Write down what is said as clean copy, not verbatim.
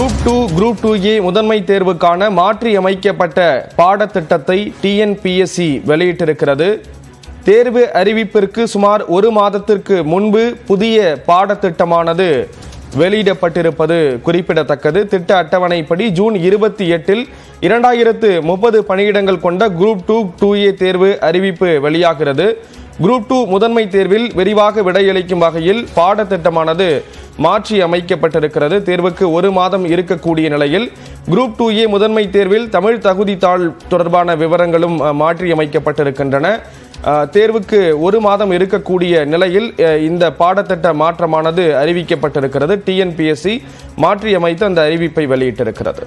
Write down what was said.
Group 2A முதன்மை தேர்வுக்கான மாற்றி அமைக்கப்பட்ட பாடத்திட்டத்தை டிஎன்பிஎஸ்சி வெளியிட்டிருக்கிறது. தேர்வு அறிவிப்பிற்கு சுமார் ஒரு மாதத்திற்கு முன்பு புதிய பாடத்திட்டமானது வெளியிடப்பட்டிருப்பது குறிப்பிடத்தக்கது. திட்ட அட்டவணைப்படி ஜூன் 28-இல் 2030 பணியிடங்கள் கொண்ட குரூப் 2A தேர்வு அறிவிப்பு வெளியாகிறது. குரூப் 2 முதன்மை தேர்வில் விரிவாக விடையளிக்கும் வகையில் பாடத்திட்டமானது மாற்றி அமைக்கப்பட்டிருக்கிறது. தேர்வுக்கு ஒரு மாதம் இருக்கக்கூடிய நிலையில் குரூப் 2A முதன்மை தேர்வில் தமிழ் தகுதித்தாள் தொடர்பான விவரங்களும் மாற்றி அமைக்கப்பட்டிருக்கின்றன. தேர்வுக்கு ஒரு மாதம் இருக்கக்கூடிய நிலையில் இந்த பாடத்திட்ட மாற்றமானது அறிவிக்கப்பட்டிருக்கிறது. டிஎன்பிஎஸ்சி மாற்றி அமைத்து அந்த அறிவிப்பை வெளியிட்டிருக்கிறது.